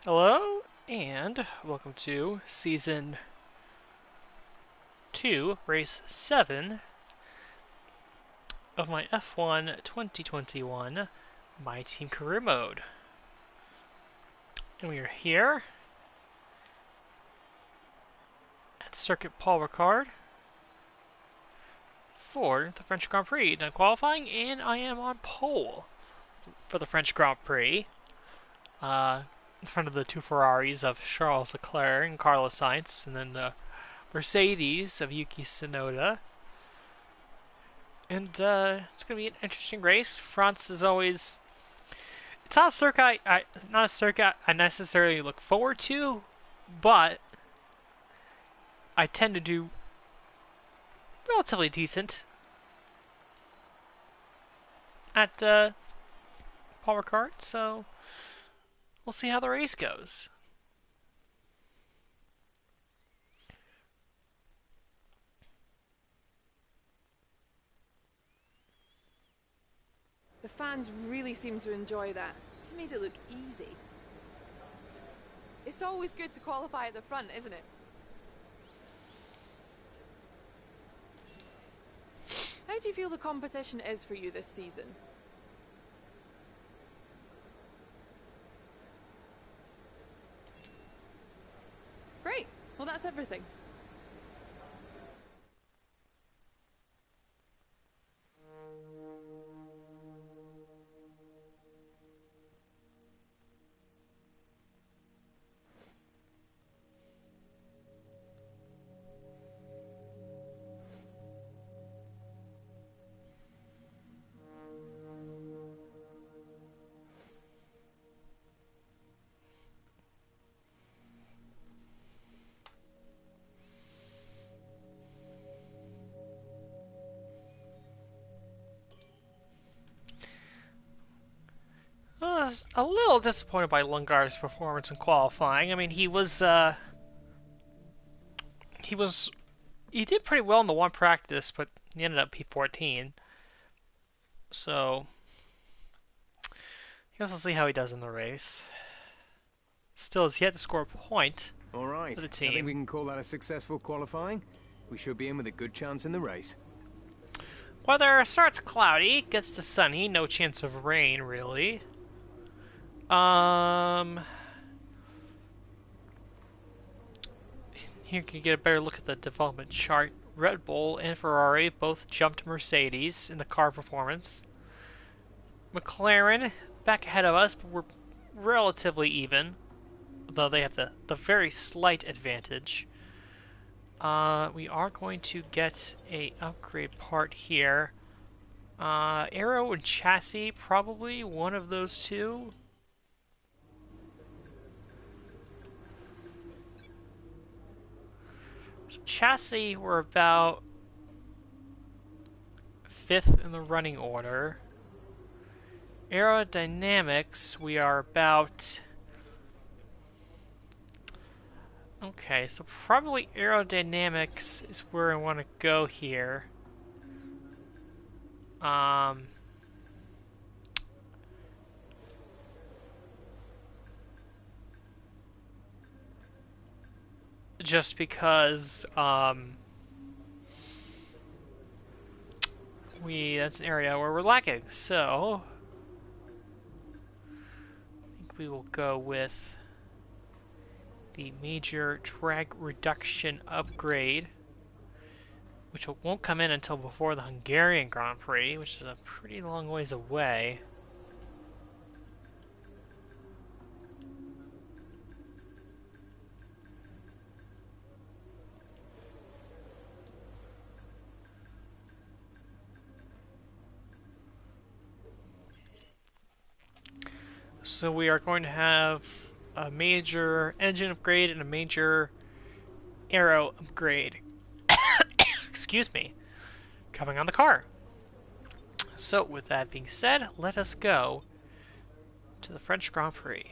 Hello, and welcome to Season 2, Race 7 of my F1 2021 My Team Career Mode. And we are here at Circuit Paul Ricard for the French Grand Prix. Done qualifying, and I am on pole for the French Grand Prix. In front of the two Ferraris of Charles Leclerc and Carlos Sainz, and then the Mercedes of Yuki Tsunoda. And it's going to be an interesting race. France is always... It's not a circuit I necessarily look forward to, but I tend to do relatively decent at Paul Ricard, so we'll see how the race goes. The fans really seem to enjoy that. It made it look easy. It's always good to qualify at the front, isn't it? How do you feel the competition is for you this season? Great. Well, that's everything. I was a little disappointed by Lungar's performance in qualifying. I mean, he did pretty well in the one practice, but he ended up P14. So, I guess we'll see how he does in the race. Still has yet to score a point All right. for the I think we team. can call that a successful qualifying. We should be in with a good chance in the race. Weather starts cloudy, gets to sunny, no chance of rain really. Here you can get a better look at the development chart. Red Bull and Ferrari both jumped Mercedes in the car performance. McLaren back ahead of us, but we're relatively even, though they have the very slight advantage. We are going to get a upgrade part here. Aero and chassis, probably one of those two. So chassis, we're about 5th in the running order. Aerodynamics, we are about... Okay, so probably aerodynamics is where I want to go here. Just because, that's an area where we're lacking, so I think we will go with the major drag reduction upgrade, which won't come in until before the Hungarian Grand Prix, which is a pretty long ways away. So we are going to have a major engine upgrade and a major aero upgrade. Excuse me. Coming on the car. So with that being said, let us go to the French Grand Prix.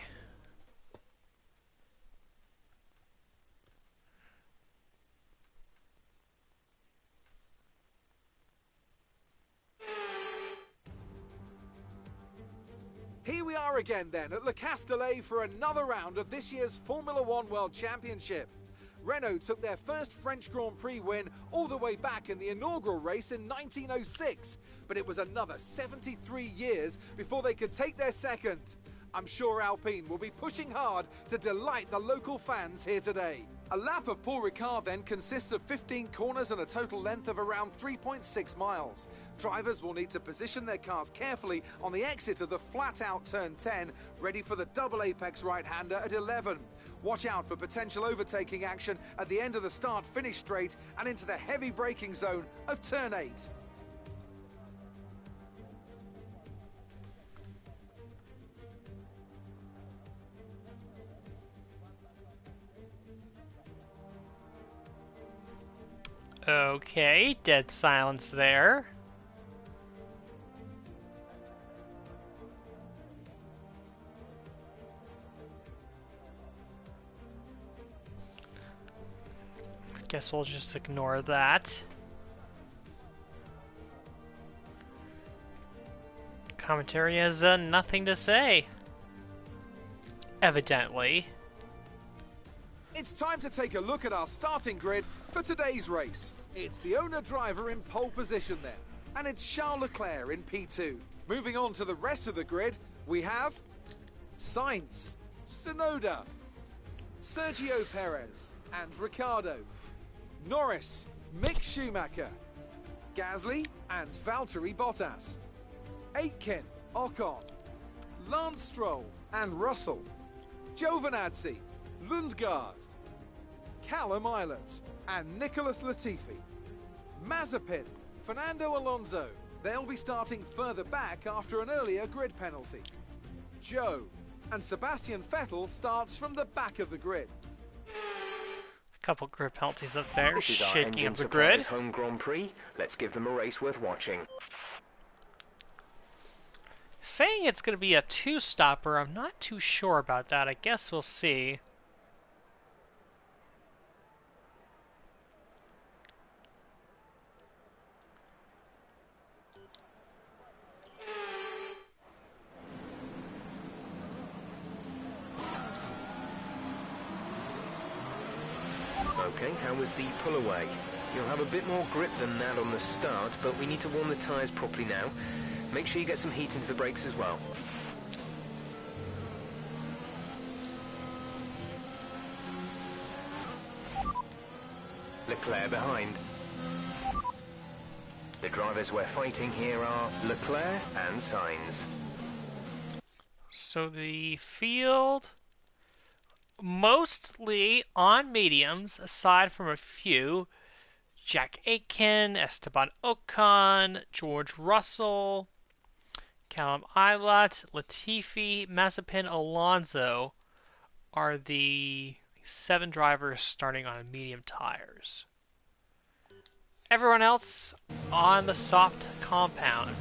Here we are again then at Le Castellet for another round of this year's Formula One World Championship. Renault took their first French Grand Prix win all the way back in the inaugural race in 1906, but it was another 73 years before they could take their second. I'm sure Alpine will be pushing hard to delight the local fans here today. A lap of Paul Ricard then consists of 15 corners and a total length of around 3.6 miles. Drivers will need to position their cars carefully on the exit of the flat-out turn 10, ready for the double apex right-hander at 11. Watch out for potential overtaking action at the end of the start-finish straight and into the heavy braking zone of turn 8. Okay, dead silence there. Guess we'll just ignore that. Commentary has nothing to say. Evidently. It's time to take a look at our starting grid for today's race. It's the owner-driver in pole position then, and it's Charles Leclerc in P2. Moving on to the rest of the grid, we have Sainz, Tsunoda, Sergio Perez and Ricciardo, Norris, Mick Schumacher, Gasly and Valtteri Bottas, Aitken, Ocon, Lance Stroll and Russell, Giovinazzi, Lundgaard, Callum Islet and Nicholas Latifi, Mazepin, Fernando Alonso. They'll be starting further back after an earlier grid penalty. Joe and Sebastian Vettel starts from the back of the grid. A couple grid penalties up there, This is our shaking engine up the supplier's grid. home Grand Prix. Let's give them a race worth watching. Saying it's going to be a two-stopper, I'm not too sure about that. I guess we'll see. Okay, how was the pull away? You'll have a bit more grip than that on the start, but we need to warm the tyres properly now. Make sure you get some heat into the brakes as well. Leclerc behind. The drivers we're fighting here are Leclerc and Sainz. So the field, mostly on mediums, aside from a few. Jack Aitken, Esteban Ocon, George Russell, Callum Islet, Latifi, Mazepin, Alonso are the 7 drivers starting on medium tires. Everyone else on the soft compound.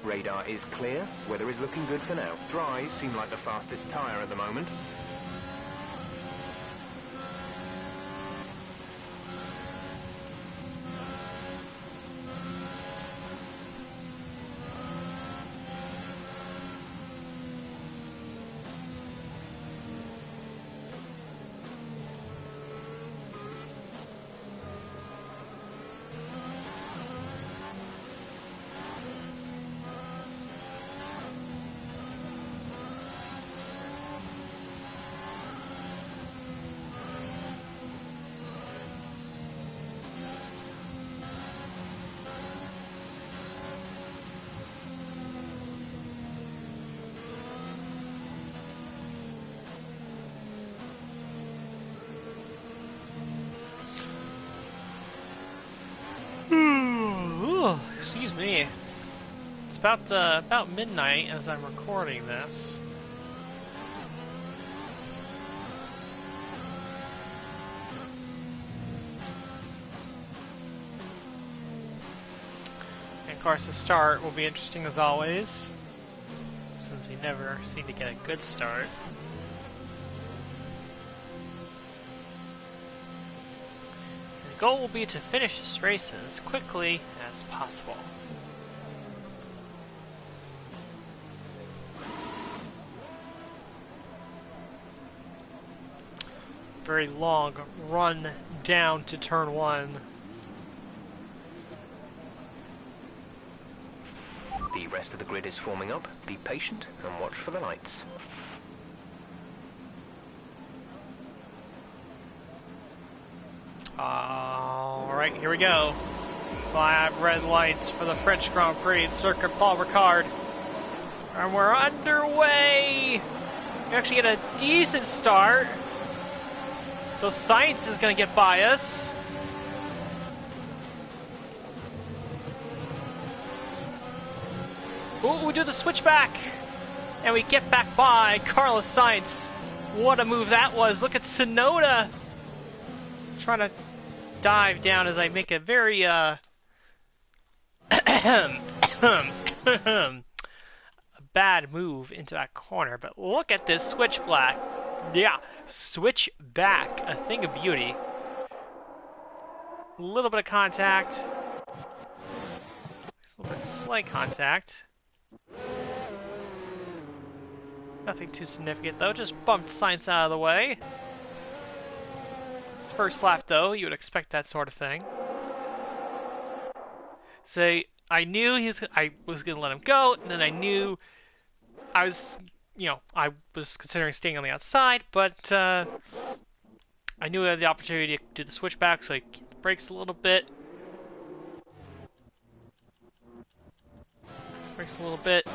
Radar is clear. Weather is looking good for now. Dries seem like the fastest tyre at the moment. Excuse me. It's about midnight as I'm recording this. And of course, the start will be interesting as always, since we never seem to get a good start. The goal will be to finish this race as quickly as possible. Very long run down to turn 1. The rest of the grid is forming up. Be patient and watch for the lights. Alright, here we go. 5 red lights for the French Grand Prix at Circuit Paul Ricard. And we're underway! We actually get a decent start. So Science is going to get by us. Ooh, we do the switchback. And we get back by Carlos Sainz. What a move that was. Look at Tsunoda. Trying to dive down as I make a very, a bad move into that corner. But look at this switchback. Yeah, switchback. A thing of beauty. A little bit of contact. A little bit of slight contact. Nothing too significant though, just bumped Sainz out of the way. His first lap though, you would expect that sort of thing. So I knew I was going to let him go, and then I knew I was considering staying on the outside, but I knew I had the opportunity to do the switchback, so I kicked the brakes a little bit. Brakes a little bit.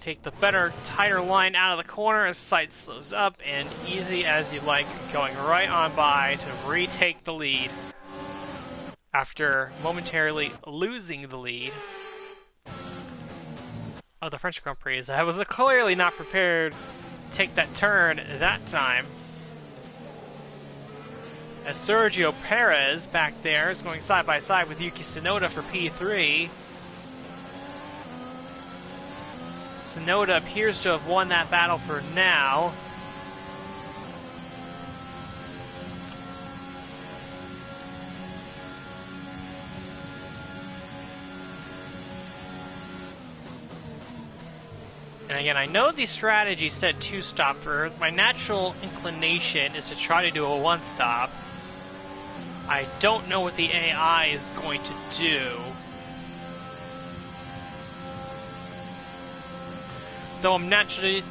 Take the better, tighter line out of the corner as Sainz slows up, and easy as you like, going right on by to retake the lead after momentarily losing the lead of the French Grand Prix. I was clearly not prepared to take that turn that time. As Sergio Perez back there is going side by side with Yuki Tsunoda for P3. Tsunoda appears to have won that battle for now. And again, I know the strategy said 2-stopper. My natural inclination is to try to do a 1-stop. I don't know what the AI is going to do. Though I'm naturally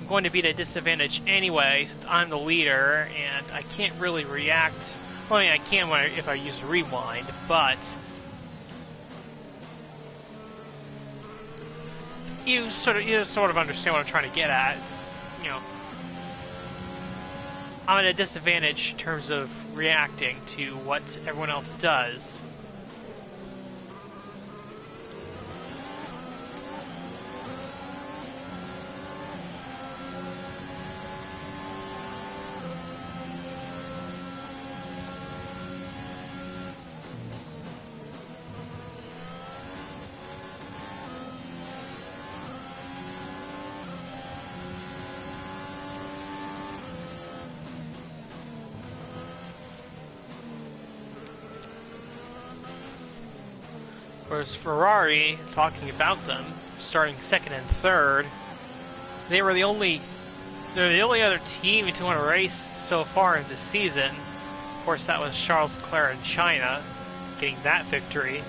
I'm going to be at a disadvantage anyway, since I'm the leader, and I can't really react. Well, I mean, I can if I use rewind, but you sort of understand what I'm trying to get at. It's, I'm at a disadvantage in terms of reacting to what everyone else does. Whereas Ferrari, talking about them, starting second and third, they're the only other team to win a race so far in this season. Of course, that was Charles Leclerc in China, getting that victory.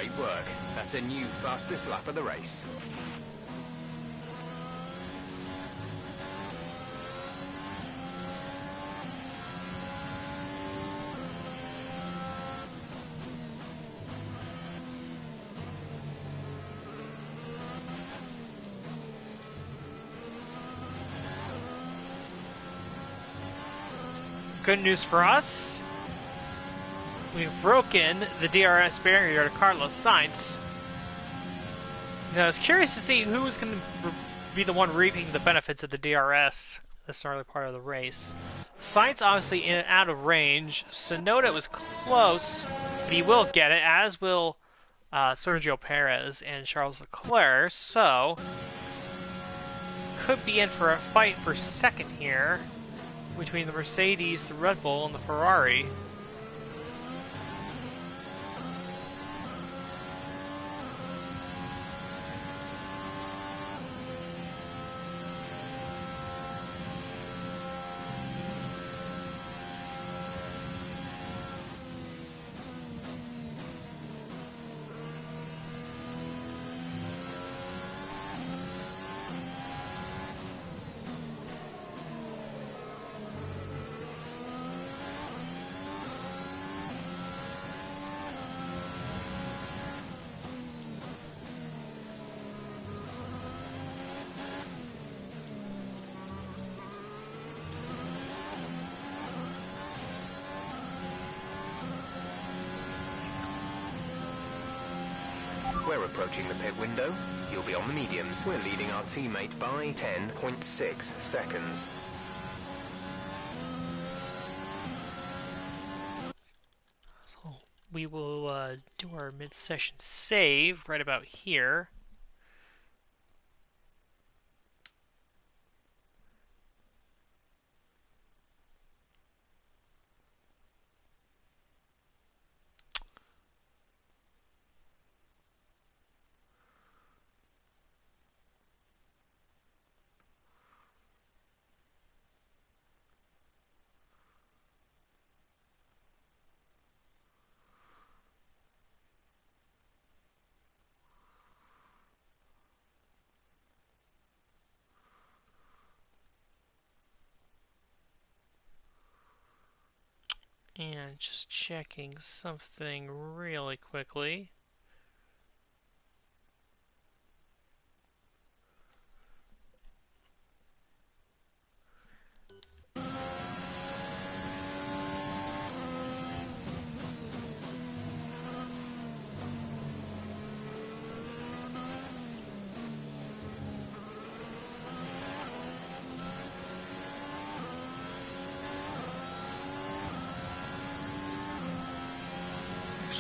Great work. That's a new fastest lap of the race. Good news for us. We've broken the DRS barrier to Carlos Sainz. Now, I was curious to see who was going to be the one reaping the benefits of the DRS this early part of the race. Sainz obviously in and out of range. Tsunoda was close, but he will get it, as will Sergio Perez and Charles Leclerc. So, could be in for a fight for second here between the Mercedes, the Red Bull, and the Ferrari. We're approaching the pit window. You'll be on the mediums. We're leading our teammate by 10.6 seconds. So we will do our mid-session save right about here. And just checking something really quickly.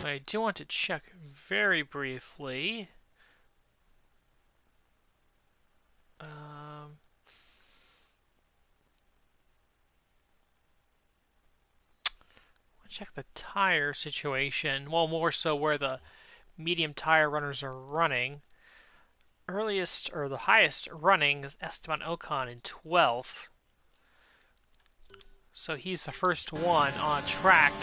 I do want to check very briefly. Check the tire situation. Well, more so where the medium tire runners are running. Earliest, or the highest running, is Esteban Ocon in 12th. So he's the first one on track.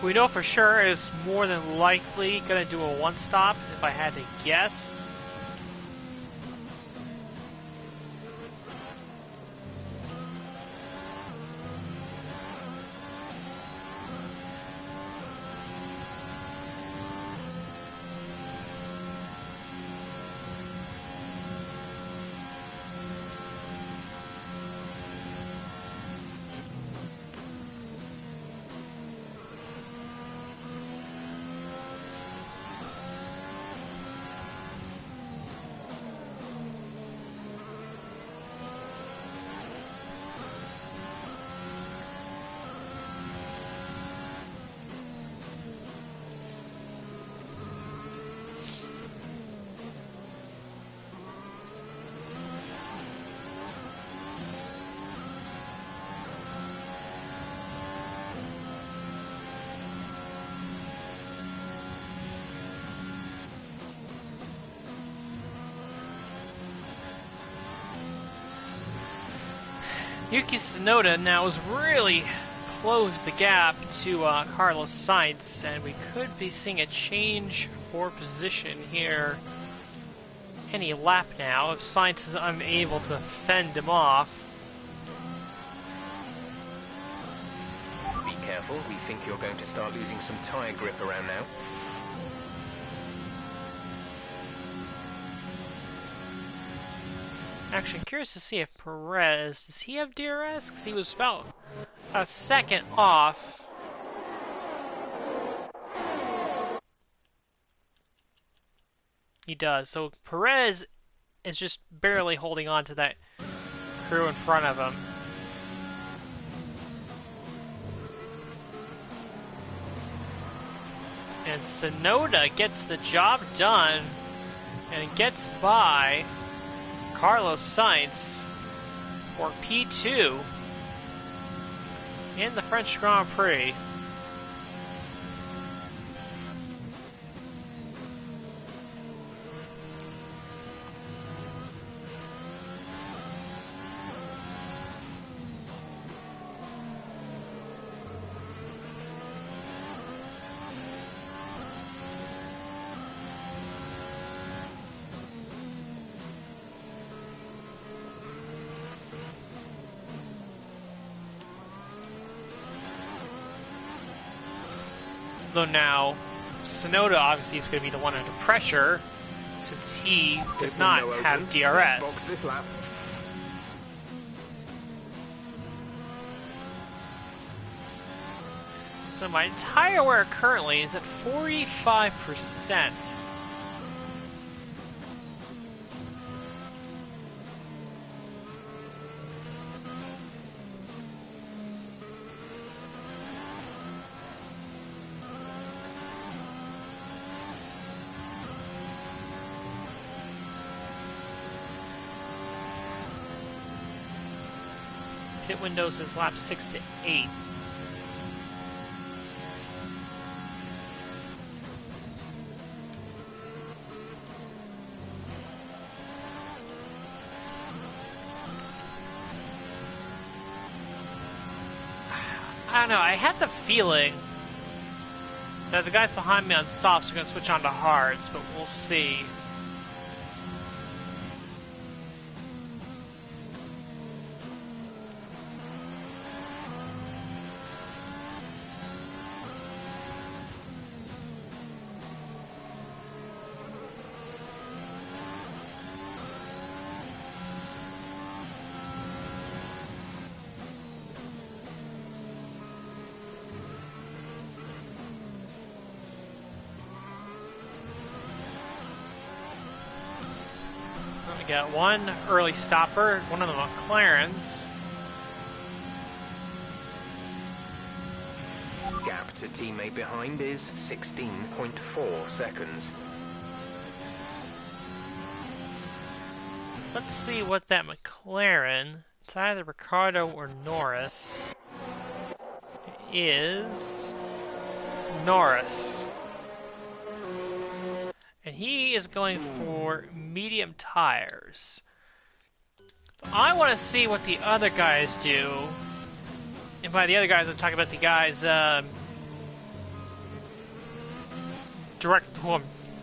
Who we know for sure is more than likely going to do a one-stop, if I had to guess. Yuki Tsunoda now is really close the gap to Carlos Sainz, and we could be seeing a change for position here any lap now if Sainz is unable to fend him off. Be careful, we think you're going to start losing some tyre grip around now. Actually, I'm curious to see if Perez, does he have DRS? Because he was about a second off. He does. So Perez is just barely holding on to that crew in front of him. And Tsunoda gets the job done and gets by Carlos Sainz for P2 in the French Grand Prix. Though now, Tsunoda obviously is going to be the one under pressure, since he does not have DRS. Box this lap. So my tire wear currently is at 45%. Pit windows is lap 6 to 8. I don't know, I had the feeling that the guys behind me on softs are going to switch on to hards, but we'll see. We got one early stopper, one of the McLarens. Gap to teammate behind is 16.4 seconds. Let's see what that McLaren, it's either Ricardo or Norris, is Norris. And he is going for medium tires. So I want to see what the other guys do. And by the other guys, I'm talking about the guys who I'm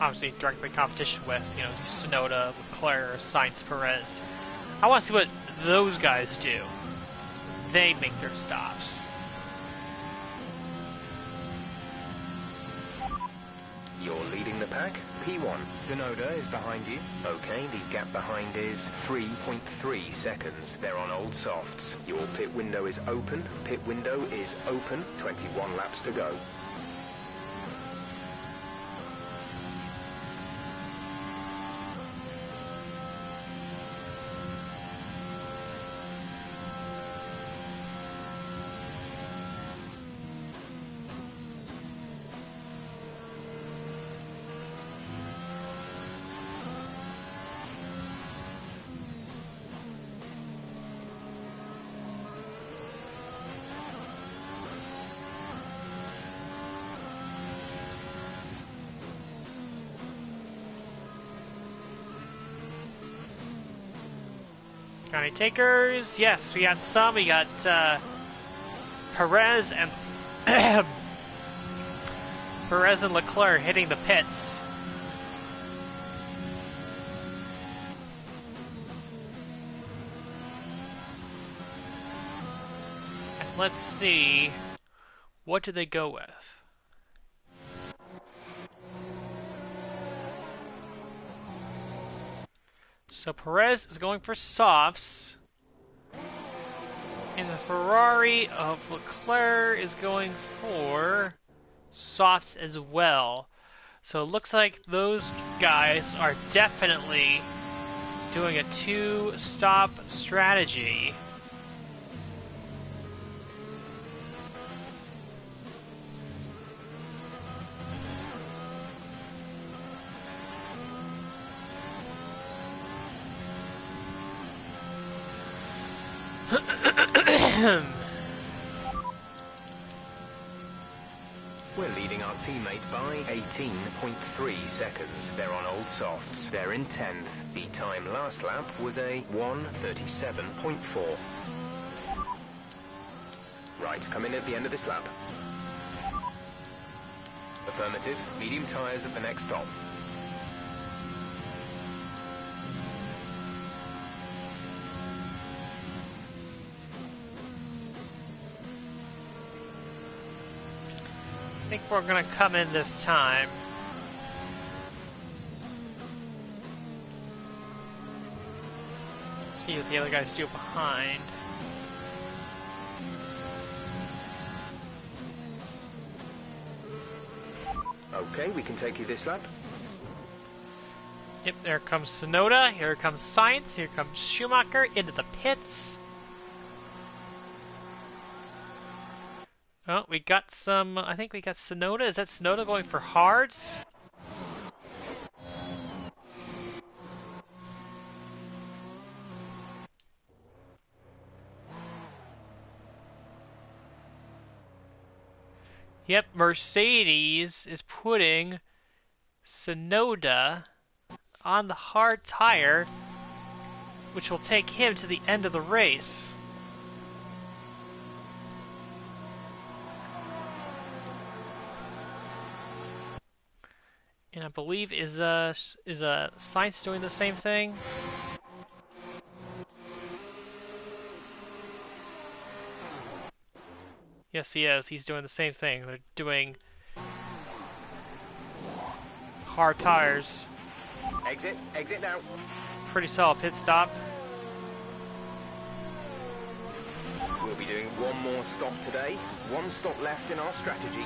obviously directly competition with. You know, Tsunoda, Leclerc, Sainz, Perez. I want to see what those guys do. They make their stops. You're leading the pack. P1. Tsunoda is behind you. Okay, the gap behind is 3.3 seconds. They're on old softs. Your pit window is open. Pit window is open. 21 laps to go. Got any takers? Yes, we got some. We got Perez and Perez and Leclerc hitting the pits. And let's see, what do they go with? So Perez is going for softs. And the Ferrari of Leclerc is going for softs as well. So it looks like those guys are definitely doing a two-stop strategy. We're leading our teammate by 18.3 seconds. They're on old softs. They're in 10th. The time last lap was a 1:37.4. Right, come in at the end of this lap. Affirmative. Medium tyres at the next stop. I think we're gonna come in this time. See what the other guys do behind. Okay, we can take you this lap. Yep, there comes Tsunoda, here comes Sainz, here comes Schumacher into the pits. Oh, we got some, I think we got Tsunoda. Is that Tsunoda going for hards? Yep, Mercedes is putting Tsunoda on the hard tire, which will take him to the end of the race. And I believe is Sainz doing the same thing? Yes, he is. He's doing the same thing. They're doing hard tires. Exit now. Pretty solid pit stop. We'll be doing one more stop today. One stop left in our strategy.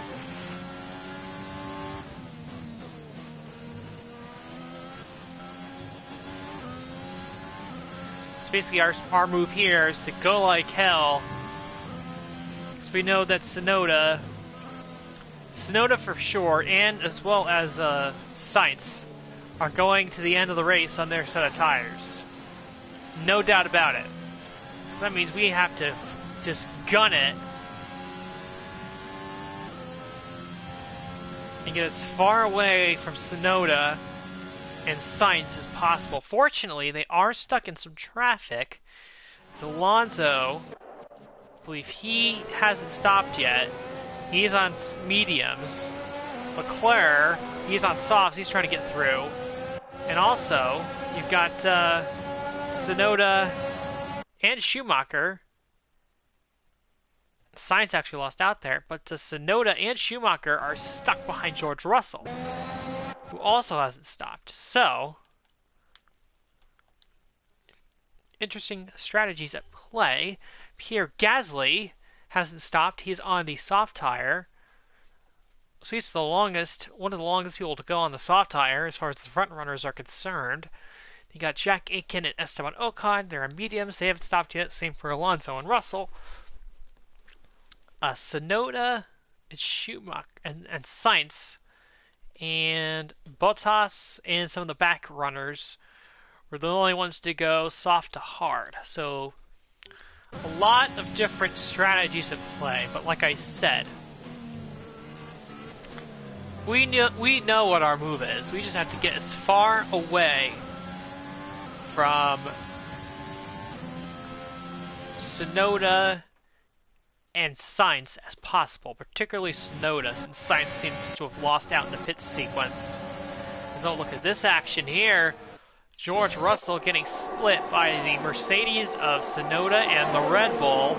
So basically our move here is to go like hell. Because we know that Tsunoda for sure, and as well as Sainz, are going to the end of the race on their set of tires. No doubt about it. That means we have to just gun it and get as far away from Tsunoda and Sainz as possible. Fortunately, they are stuck in some traffic. It's Alonso. I believe he hasn't stopped yet. He's on mediums. Leclerc, he's on softs. He's trying to get through. And also, you've got Tsunoda and Schumacher. Sainz actually lost out there, but Tsunoda and Schumacher are stuck behind George Russell, who also hasn't stopped. So, interesting strategies at play. Pierre Gasly hasn't stopped. He's on the soft tire. So he's one of the longest people to go on the soft tire as far as the front runners are concerned. You got Jack Aitken and Esteban Ocon. They're on mediums. They haven't stopped yet. Same for Alonso and Russell. Tsunoda and Schumacher and Sainz and Bottas and some of the back runners were the only ones to go soft to hard. So a lot of different strategies at play. But like I said, we know what our move is. We just have to get as far away from Tsunoda and Science as possible, particularly Sonoda, since Science seems to have lost out in the pit sequence. So look at this action here. George Russell getting split by the Mercedes of Sonoda and the Red Bull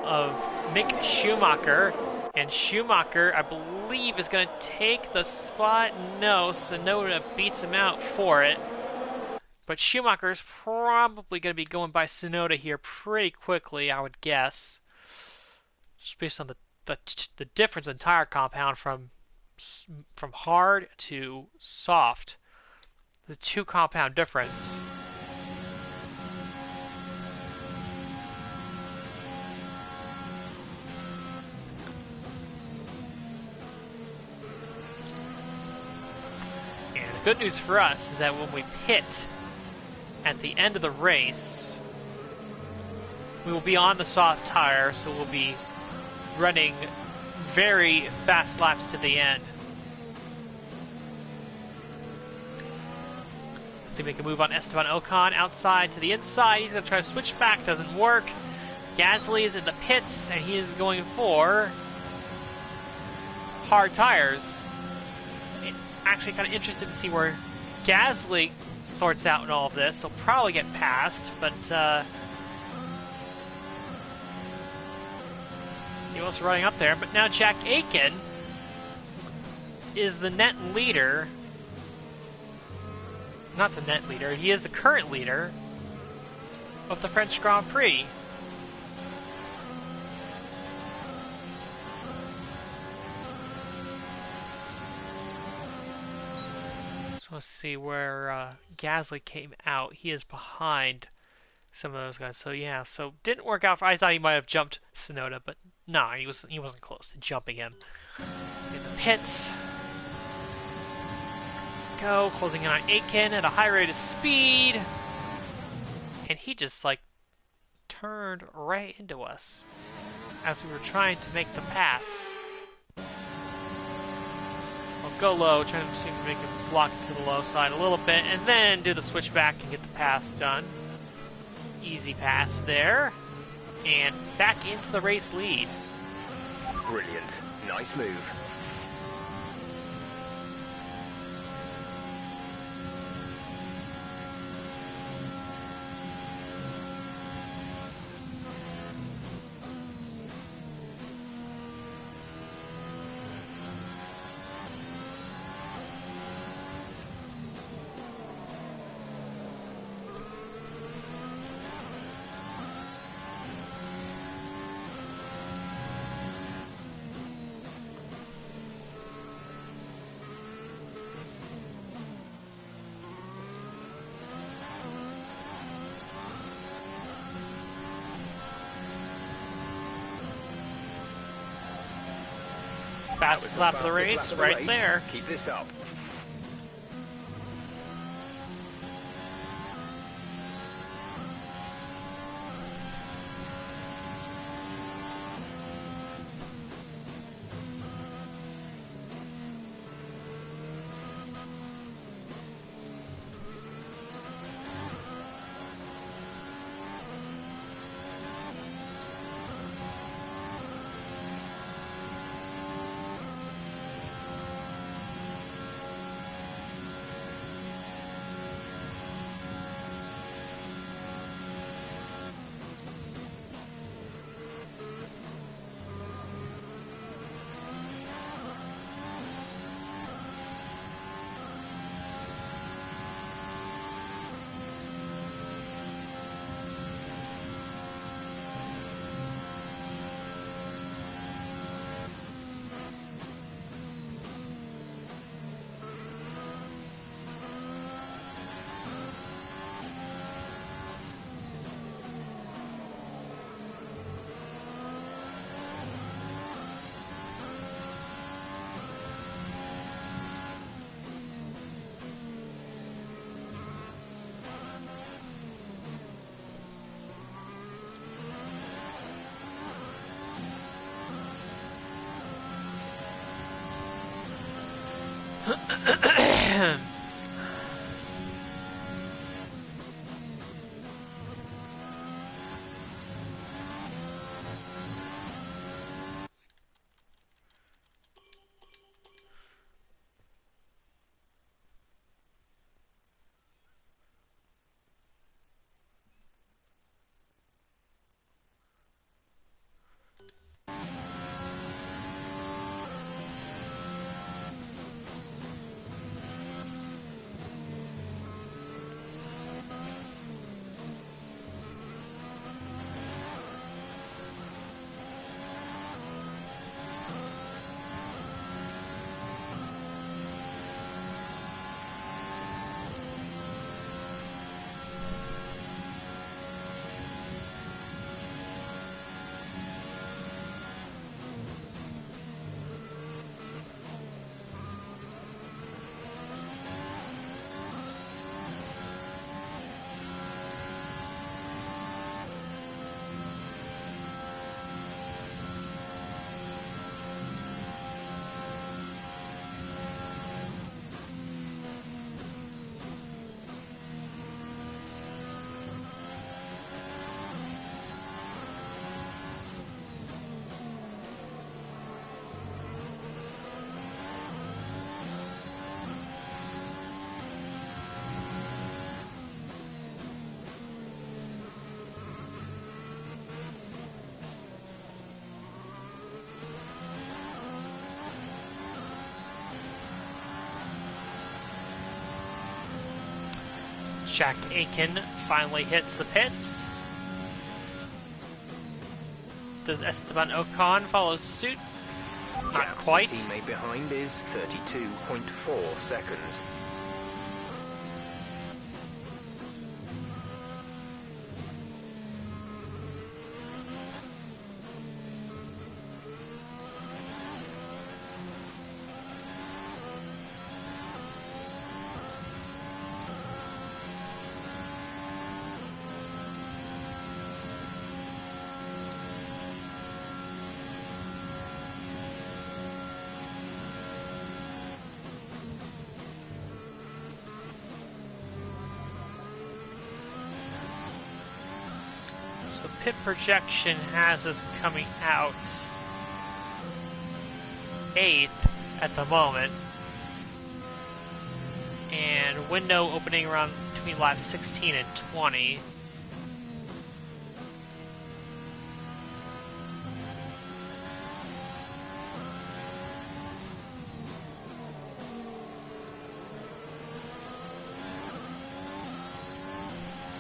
of Mick Schumacher. And Schumacher, I believe, is going to take the spot. No, Sonoda beats him out for it. But Schumacher's probably going to be going by Sonoda here pretty quickly, I would guess. Just based on the difference in tire compound from hard to soft. The 2 compound difference. And the good news for us is that when we pit at the end of the race, we will be on the soft tire, so we'll be running very fast laps to the end. See if we can move on Esteban Ocon outside to the inside. He's going to try to switch back. Doesn't work. Gasly is in the pits, and he is going for hard tires. Actually, kind of interested to see where Gasly sorts out in all of this. He'll probably get past, but he was running up there. But now Jack Aitken is the net leader. Not the net leader, he is the current leader of the French Grand Prix. So let's see where Gasly came out. He is behind some of those guys. So yeah, so didn't work out. I thought he might have jumped Sonoda, but nah, he wasn't close to jumping him. In the pits. Go, closing in on Aitken at a high rate of speed. And he just, like, turned right into us as we were trying to make the pass. Well, go low, trying to see if we can make him block to the low side a little bit, and then do the switch back and get the pass done. Easy pass there. And back into the race lead. Brilliant. Nice move. Fastest lap of the race, right there. Keep this up. Jack Aiken finally hits the pits. Does Esteban Ocon follow suit? Not Gap quite. to teammate behind is 32.4 seconds. So pit projection has us coming out 8th at the moment. And window opening around between laps 16 and 20.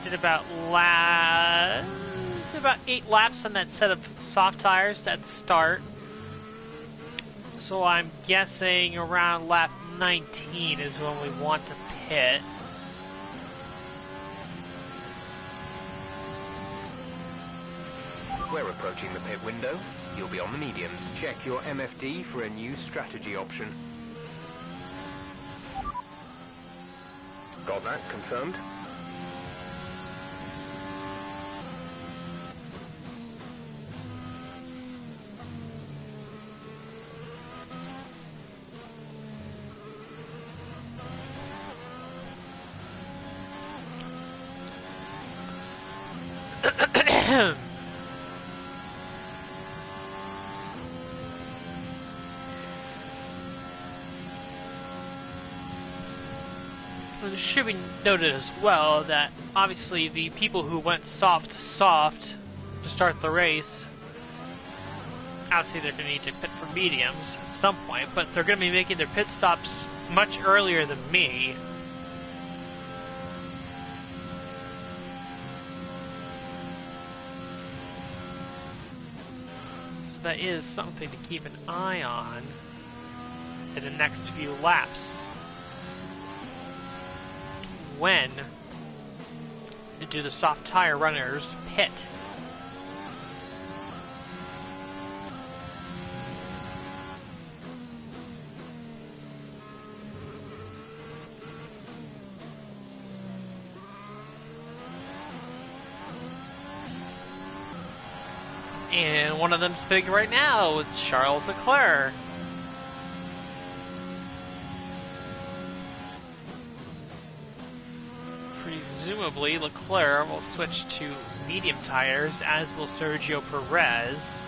Did about 8 laps on that set of soft tires at the start. So I'm guessing around lap 19 is when we want to pit. We're approaching the pit window. You'll be on the mediums. Check your MFD for a new strategy option. Got that confirmed? It should be noted as well that obviously the people who went soft to start the race, obviously they're going to need to pit for mediums at some point, but they're going to be making their pit stops much earlier than me. So that is something to keep an eye on in the next few laps. When do the soft tire runners pit? And one of them's big right now with Charles Leclerc. Presumably, Leclerc will switch to medium tires, as will Sergio Perez.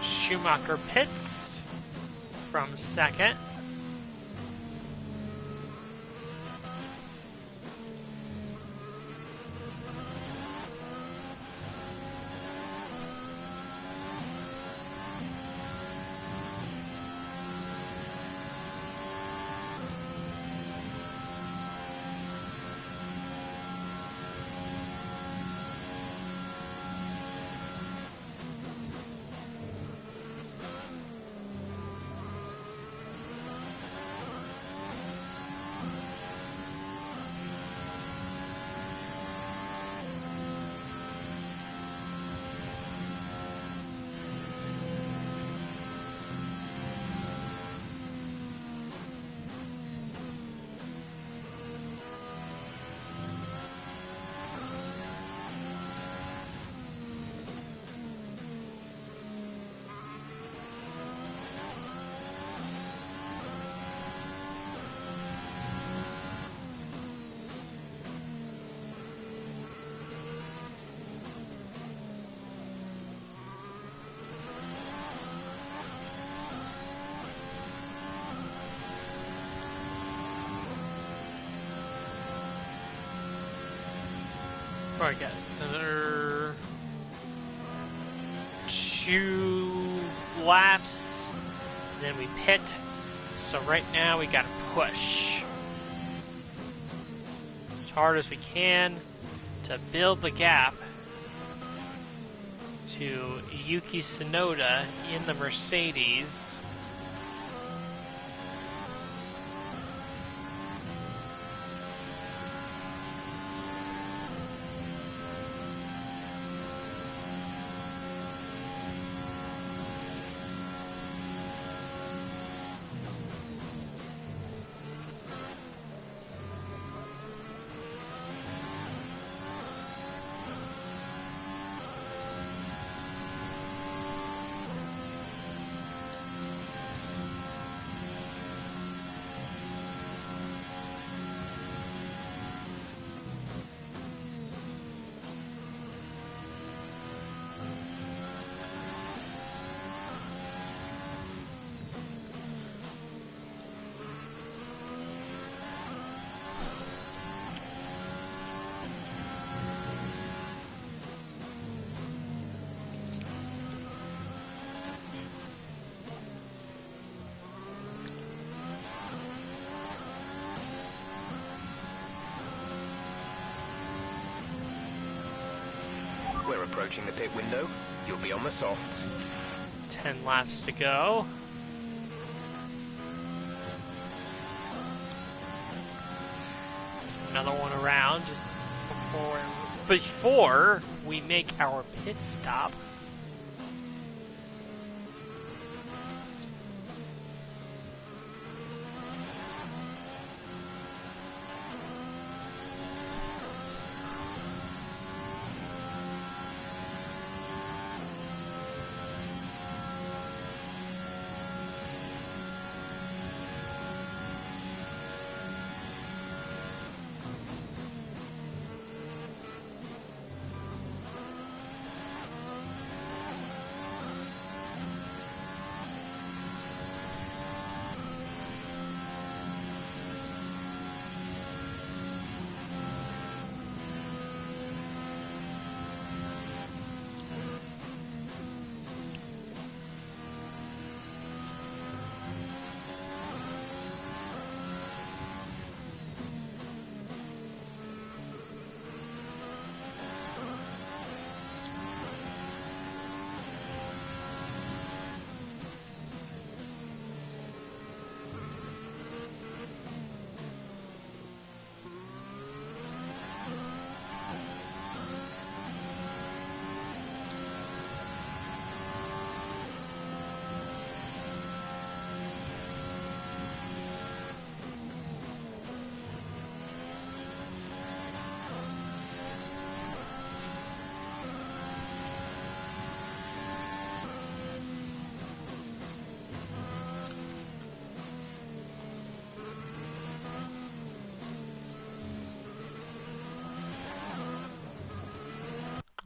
Schumacher pits from second. Before I get another 2 laps, then we pit. So right now we gotta push as hard as we can to build the gap to Yuki Tsunoda in the Mercedes. We're approaching the pit window. You'll be on the softs. 10 laps to go. Another one around before we make our pit stop.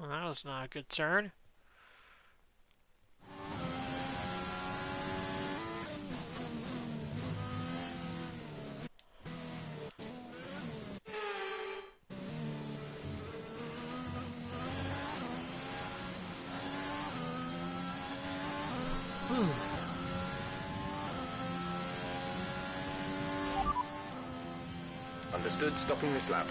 Well, that was not a good turn. Understood, stopping this lap.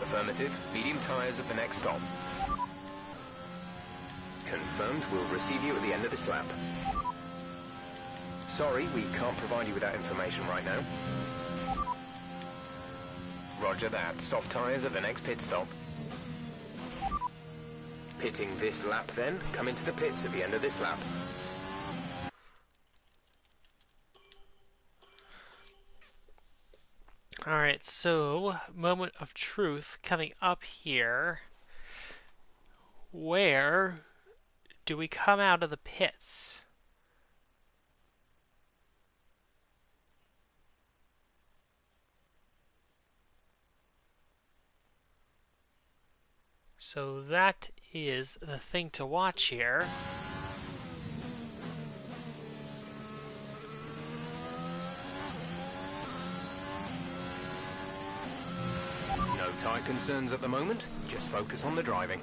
Affirmative. Medium tyres at the next stop. Confirmed. We'll receive you at the end of this lap. Sorry, we can't provide you with that information right now. Roger that. Soft tyres at the next pit stop. Pitting this lap then. Come into the pits at the end of this lap. Alright, so moment of truth coming up here. Where do we come out of the pits? So that is the thing to watch here. No tire concerns at the moment. Just focus on the driving.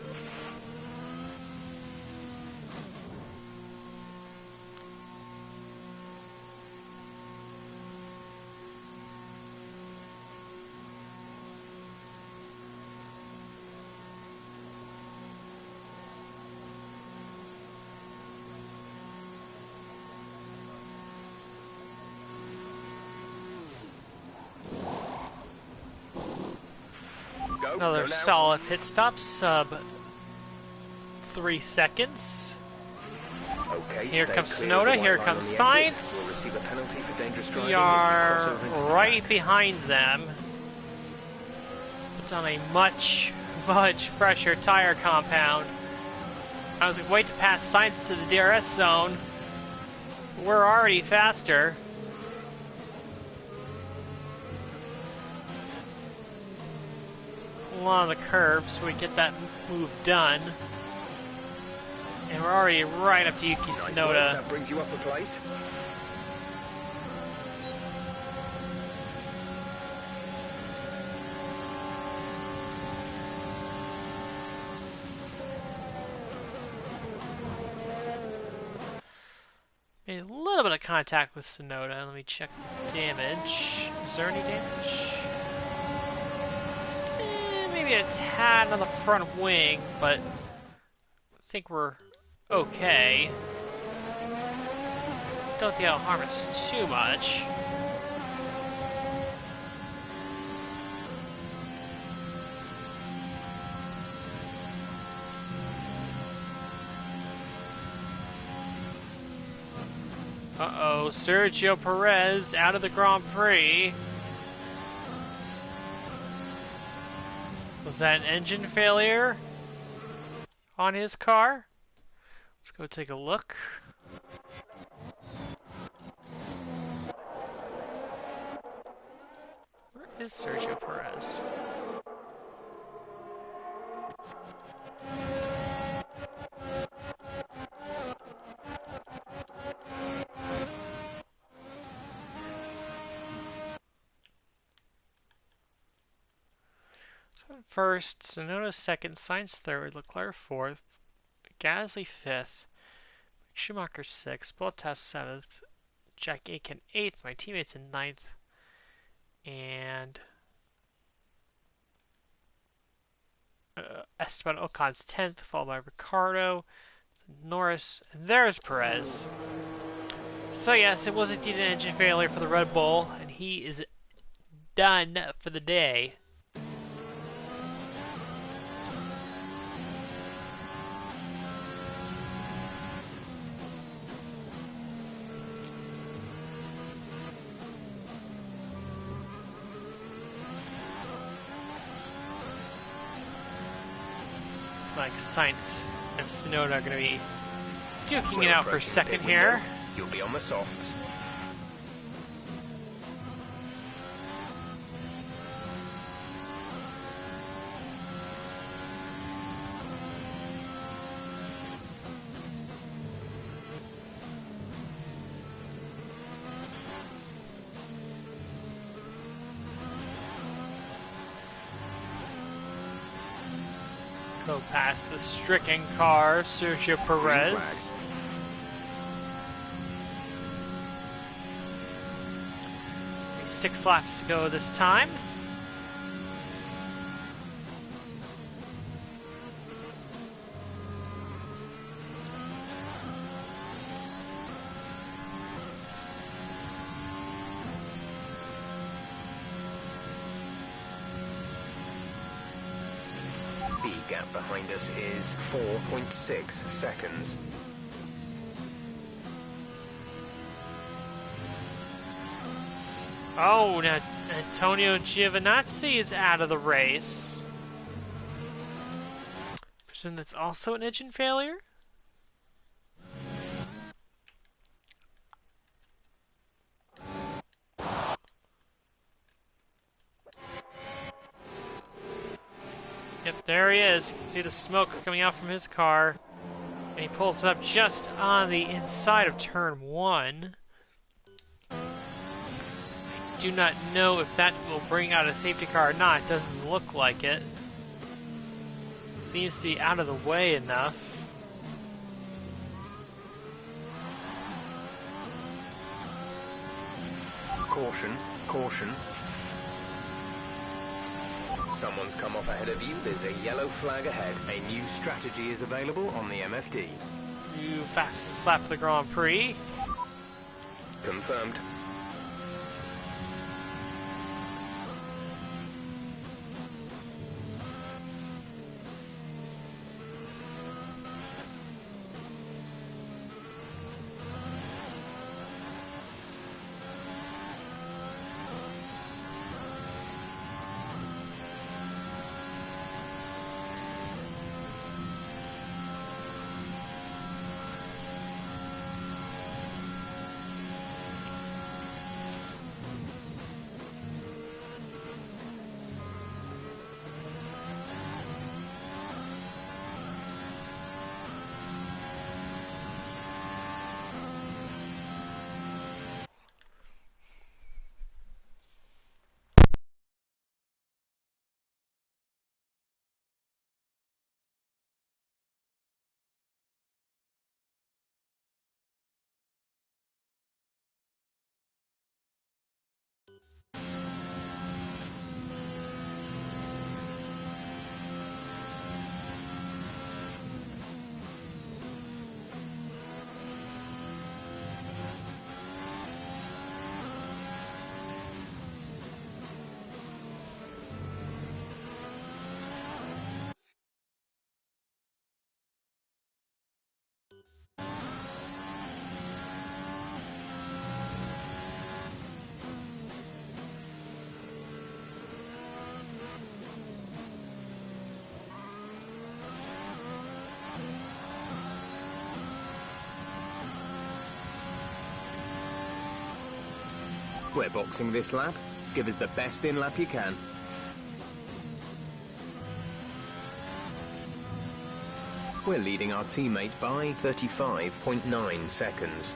Another solid pit stop, sub 3 seconds. Okay, Here stay comes clear of the Sonoda, white here line comes on the exit. Science. We'll receive a penalty for dangerous driving We if you cross are over into the right track. behind them. It's on a much fresher tire compound. I was like, wait to pass Science to the DRS zone. We're already faster. Along the curb so we get that move done. And we're already right up to Yuki Nice work. Tsunoda. That brings you up a place. Made a little bit of contact with Tsunoda. Let me check the damage. Is there any damage? Maybe a tad on the front wing, but I think we're okay. Don't think it'll harm us too much. Uh-oh, Sergio Perez out of the Grand Prix. Was that an engine failure on his car? Let's go take a look. Where is Sergio Perez? First, Tsunoda second, Sainz third, Leclerc fourth, Gasly fifth, Schumacher sixth, Bottas seventh, Jack Aitken eighth, my teammates in ninth, and Esteban Ocon's 10th, followed by Ricardo, Norris, and there's Perez. So yes, it was indeed an engine failure for the Red Bull, and he is done for the day. Like Sainz and Tsunoda are going to be duking it out for a second here. You'll be on the softs. Go past the stricken car, Sergio Perez. 6 laps to go this time. The gap behind us is 4.6 seconds. Oh, now Antonio Giovinazzi is out of the race. Presume that's also an engine failure? Yep, There he is. You can see the smoke coming out from his car. And he pulls it up just on the inside of turn 1. I do not know if that will bring out a safety car or not. It doesn't look like it. Seems to be out of the way enough. Caution, caution. Someone's come off ahead of you. There's a yellow flag ahead. A new strategy is available on the MFD. You fastest lap of the Grand Prix. Confirmed. We're boxing this lap. Give us the best in lap you can. We're leading our teammate by 35.9 seconds.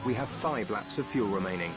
We have 5 laps of fuel remaining.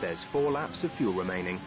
There's 4 laps of fuel remaining.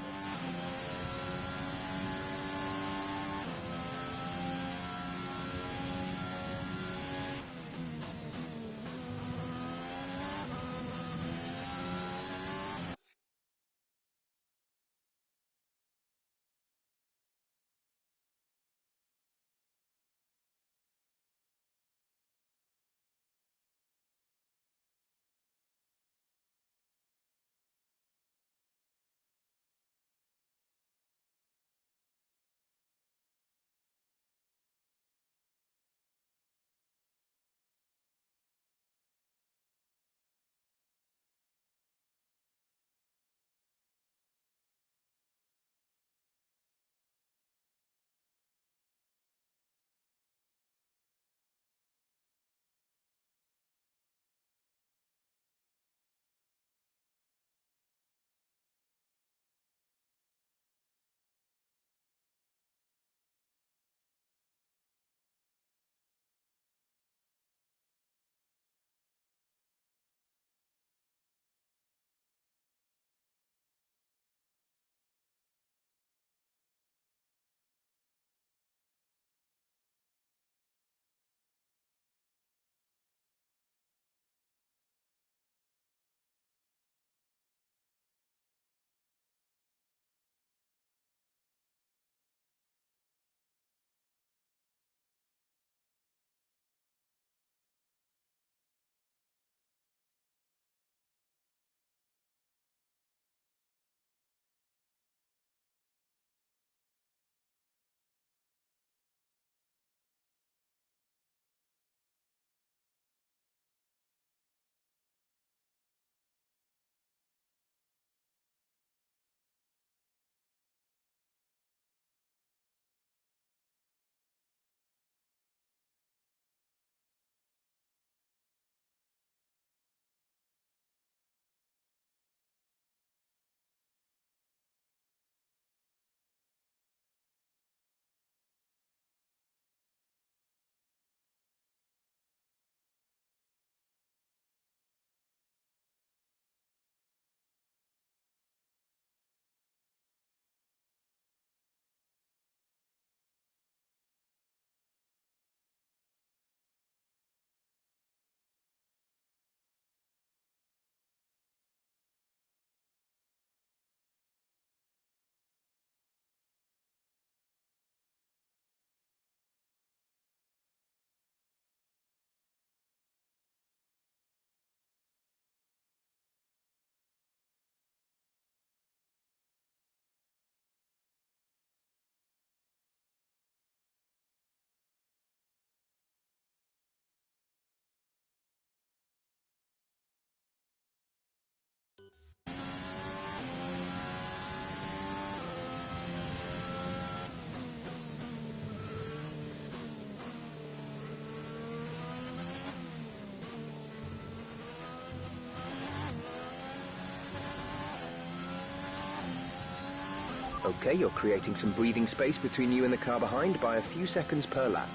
Okay, you're creating some breathing space between you and the car behind by a few seconds per lap.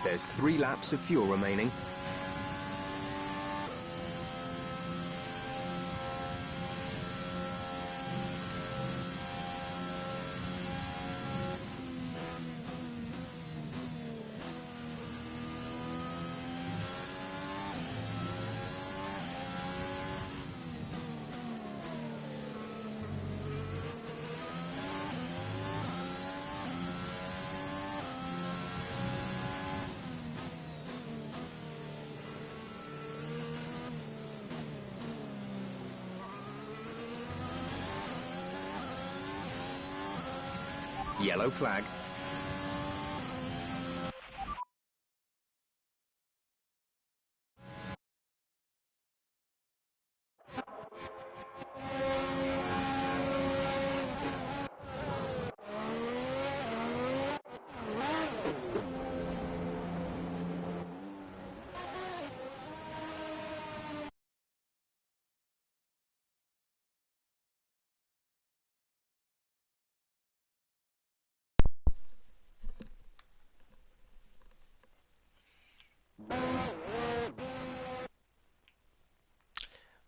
There's 3 laps of fuel remaining. Yellow flag.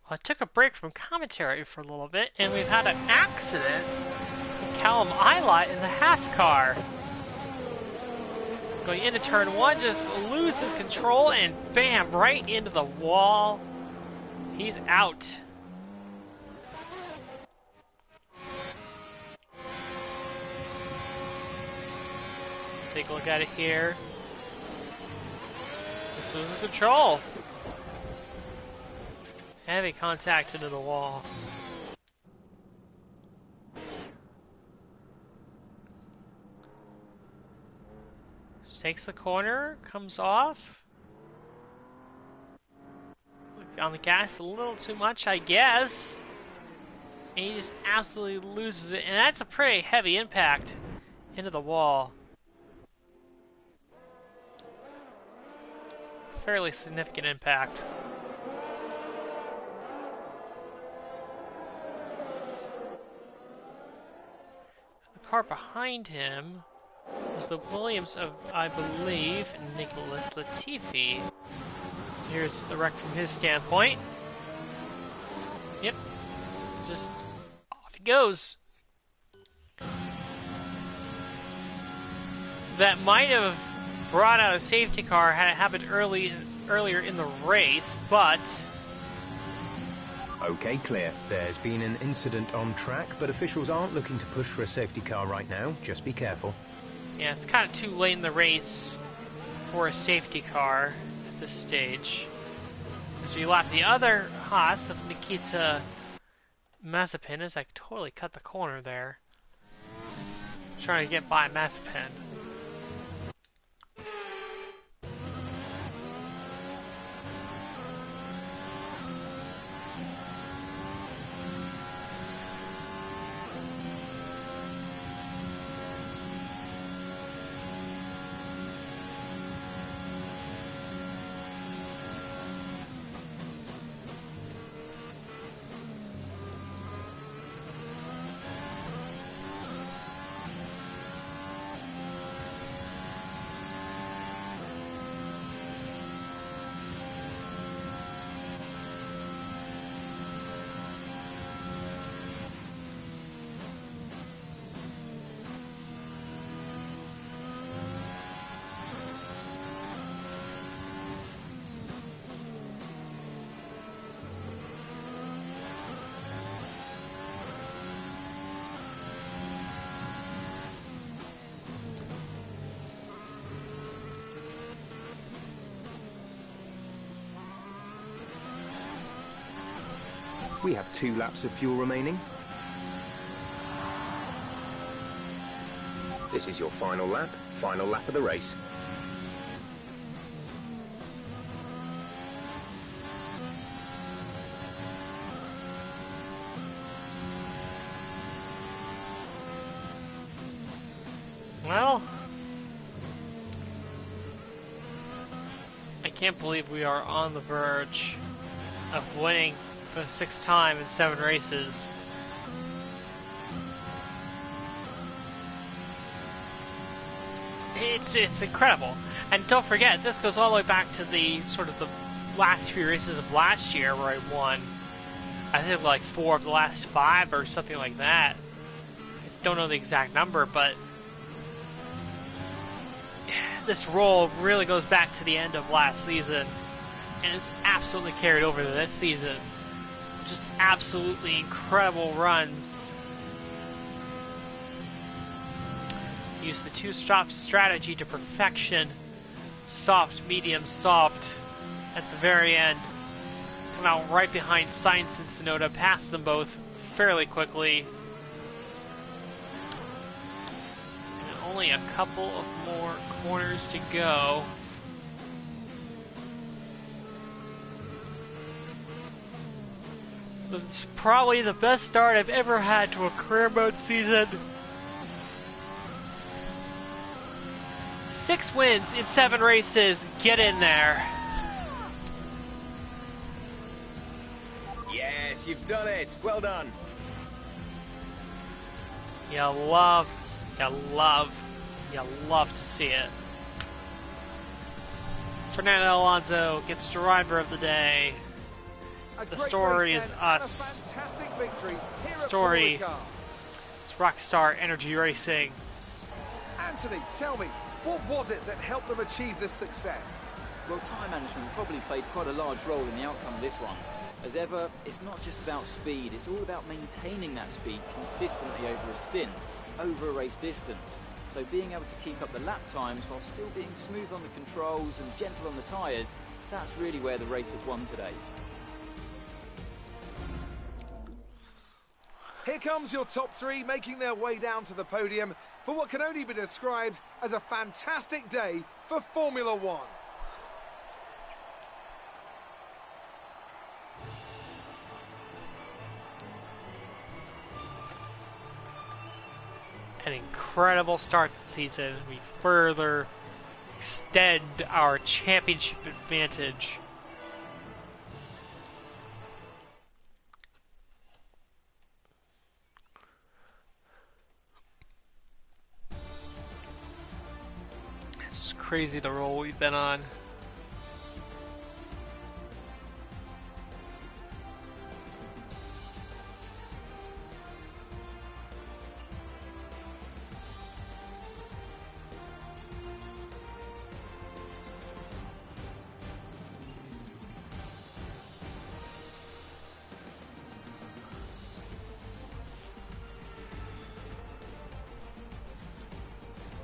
I took a break from commentary for a little bit, and we've had an accident with Callum Ilott in the Haas car. Going into turn one, just loses control, and bam, right into the wall. He's out. Take a look at it here. Just loses control. Heavy contact into the wall. Just takes the corner, comes off. On the gas a little too much, I guess. And he just absolutely loses it. And that's a pretty heavy impact into the wall. Fairly significant impact. The car behind him was the Williams of, I believe, Nicholas Latifi. So here's the wreck from his standpoint. Yep. Just off he goes. That might have brought out a safety car had it happened earlier in the race, but... Okay, clear. There's been an incident on track, but officials aren't looking to push for a safety car right now. Just be careful. Yeah, it's kind of too late in the race for a safety car at this stage. So you lap the other Haas of Nikita Mazepin as I totally cut the corner there. Trying to get by Mazepin. We have 2 laps of fuel remaining. This is your final lap of the race. Well, I can't believe we are on the verge of winning for the 6th time in 7 races. It's incredible. And don't forget, this goes all the way back to the sort of the last few races of last year where I won. I think like 4 of the last 5 or something like that. I don't know the exact number, but this roll really goes back to the end of last season, and it's absolutely carried over to this season. Just absolutely incredible runs. Use the 2-stop strategy to perfection. Soft, medium, soft at the very end. Come out right behind Sainz and Tsunoda, pass them both fairly quickly. And only a couple of more corners to go. It's probably the best start I've ever had to a career mode season. 6 wins in 7 races. Get in there. Yes, you've done it. Well done. You love to see it. Fernando Alonso gets driver of the day. A The great story race is then, and a us. fantastic victory here at Story. Paul Ricard. It's Rockstar Energy Racing. Anthony, tell me, what was it that helped them achieve this success? Well, time management probably played quite a large role in the outcome of this one. As ever, it's not just about speed, it's all about maintaining that speed consistently over a stint, over a race distance. So being able to keep up the lap times while still being smooth on the controls and gentle on the tyres, that's really where the race was won today. Here comes your top three making their way down to the podium for what can only be described as a fantastic day for Formula One. An incredible start to the season. We further extend our championship advantage. It's just crazy the roll we've been on.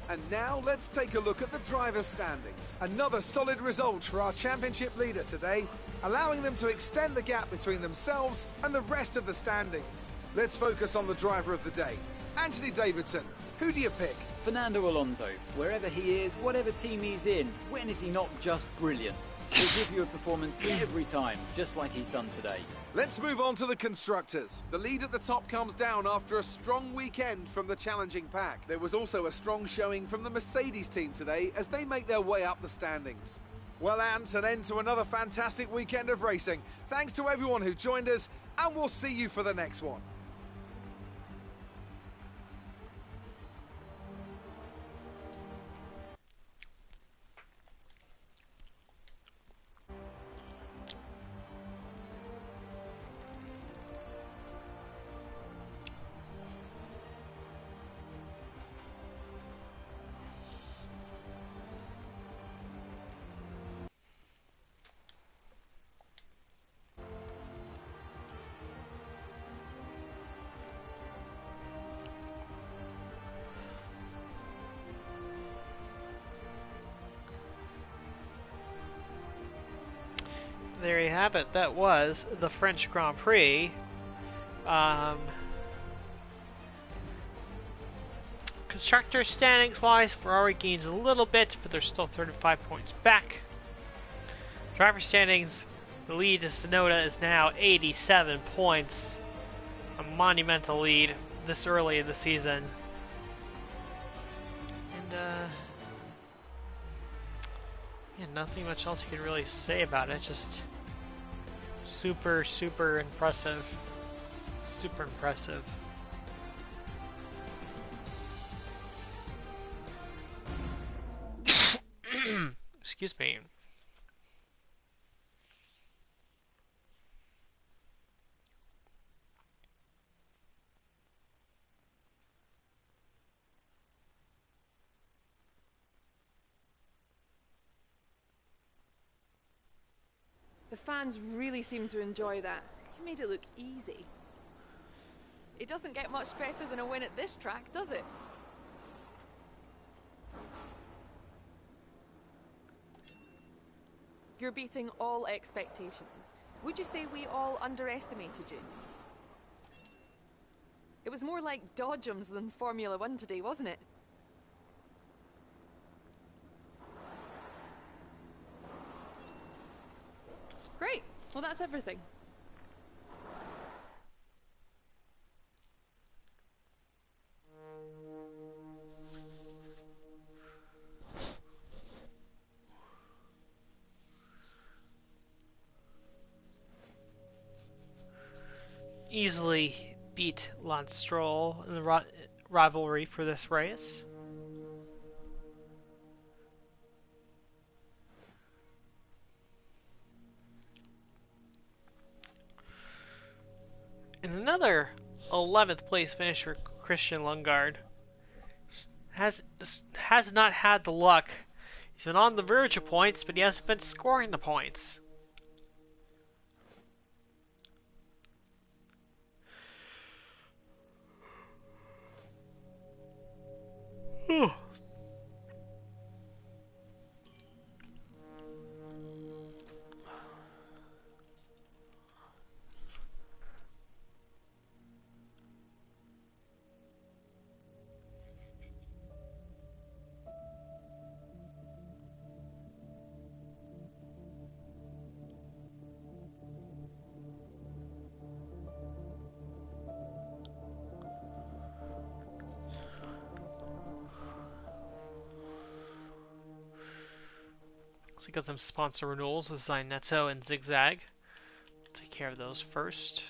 And now let's take a look at the driver's standings. Another solid result for our championship leader today, allowing them to extend the gap between themselves and the rest of the standings. Let's focus on the driver of the day. Anthony Davidson, who do you pick? Fernando Alonso, wherever he is, whatever team he's in, when is he not just brilliant? He'll give you a performance every time, just like he's done today. Let's move on to the constructors. The lead at the top comes down after a strong weekend from the challenging pack. There was also a strong showing from the Mercedes team today as they make their way up the standings. Well, Ant, an end to another fantastic weekend of racing. Thanks to everyone who joined us, and we'll see you for the next one. There you have it. That was the French Grand Prix. Constructor standings wise, Ferrari gains a little bit, but they're still 35 points back. Driver standings, the lead to Tsunoda is now 87 points. A monumental lead this early in the season. And yeah, nothing much else you can really say about it. Just super, super impressive. Super impressive. Excuse me. The fans really seem to enjoy that. You made it look easy. It doesn't get much better than a win at this track, does it? You're beating all expectations. Would you say we all underestimated you? It was more like Dodgems than Formula One today, wasn't it? Great. Well, that's everything. Easily beat Lance Stroll in the rivalry for this race. another 11th place finish for Christian Lundgaard. Has not had the luck. He's been on the verge of points, but he hasn't been scoring the points. So we got some sponsor renewals with Zainetto and Zigzag. Take care of those first.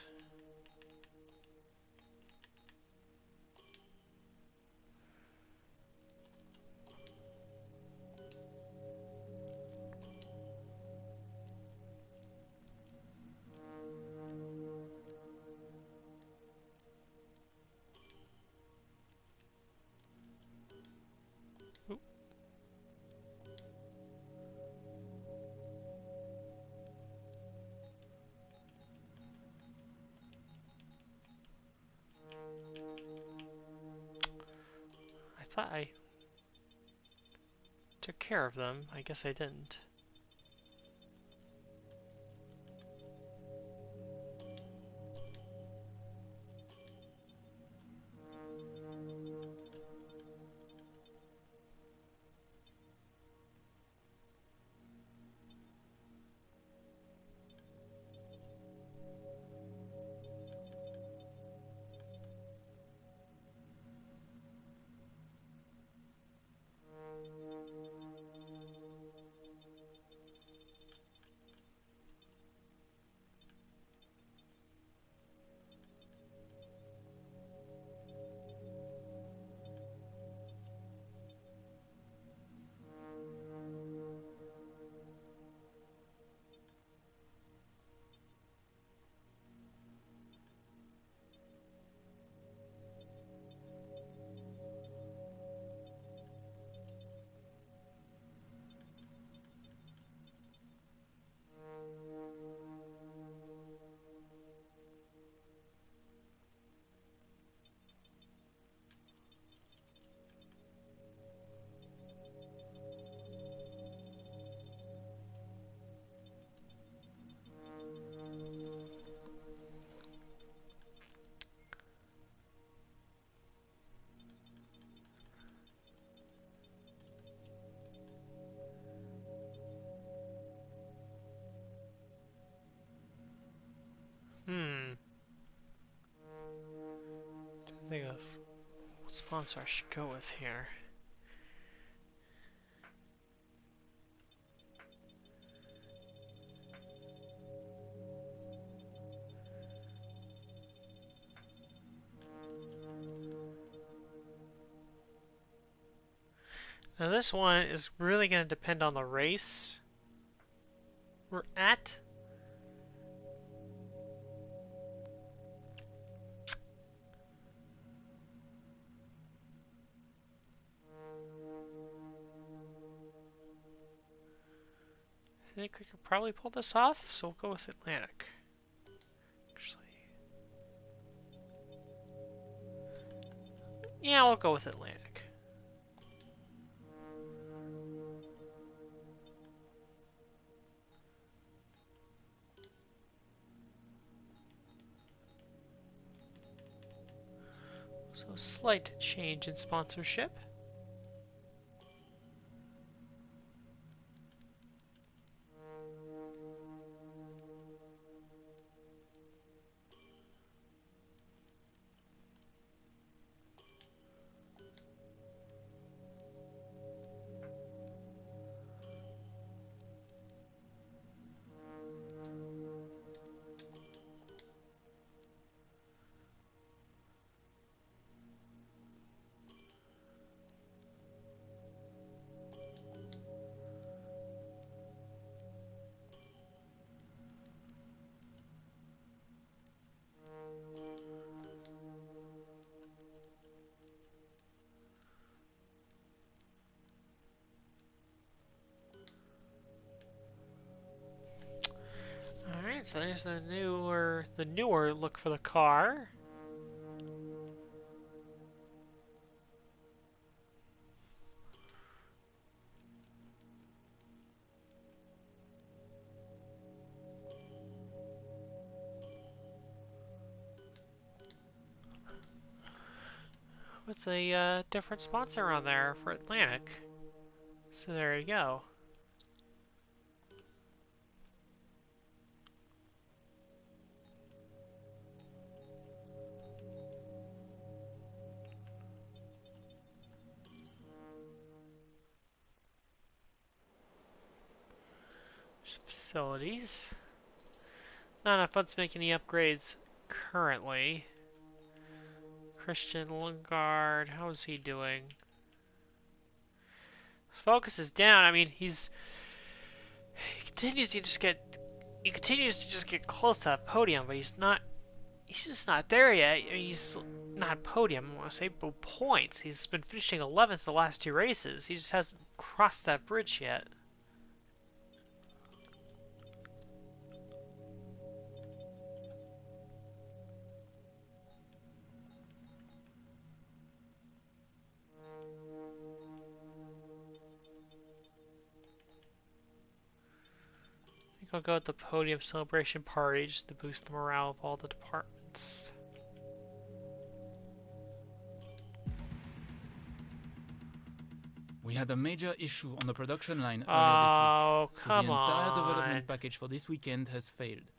I thought I took care of them. I guess I didn't. Think of what sponsor I should go with here. Now this one is really going to depend on the race we're at. I think we could probably pull this off, so we'll go with Atlantic. Actually, yeah, we'll go with Atlantic. So a slight change in sponsorship. Alright, so there's the newer look for the car. With a different sponsor on there for Atlantic. So there you go. Facilities. Not enough funds to make any upgrades currently. Christian Lundgaard, how is he doing? His focus is down. I mean, he continues to just get close to that podium, but he's just not there yet. I mean, he's not podium, I want to say, but points. He's been finishing 11th the last 2 races. He just hasn't crossed that bridge yet. I'll go with the podium celebration party just to boost the morale of all the departments. We had a major issue on the production line earlier Oh, this week, so come the entire on. development package for this weekend has failed.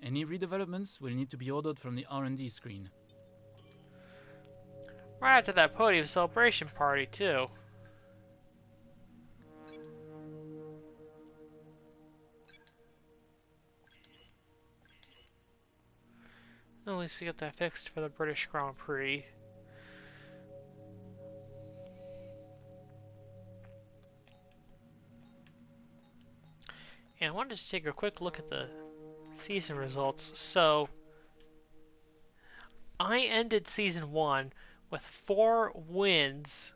Any redevelopments will need to be ordered from the R&D screen. Right after that podium celebration party, too. At least we got that fixed for the British Grand Prix. And I wanted to take a quick look at the season results. So, I ended season 1 with 4 wins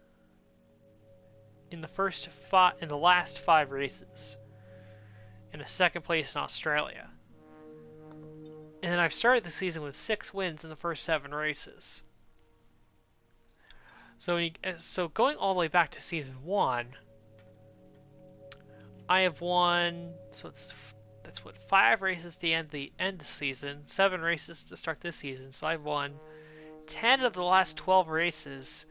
in the last 5 races, and a second place in Australia. And then I've started the season with 6 wins in the first 7 races. So going all the way back to season 1, I have won. So that's what 5 races to end the season, 7 races to start this season. So I've won 10 of the last 12 races.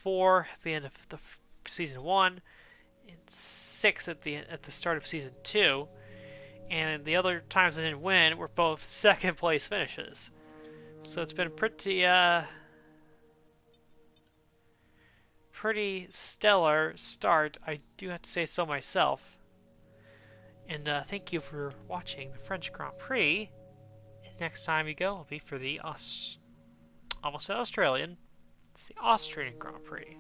4 at the end of the season 1, and 6 at the start of season 2. And the other times I didn't win were both second place finishes. So it's been a pretty stellar start, I do have to say so myself. And thank you for watching the French Grand Prix. And next time you go will be for the almost Australian. It's the Austrian Grand Prix.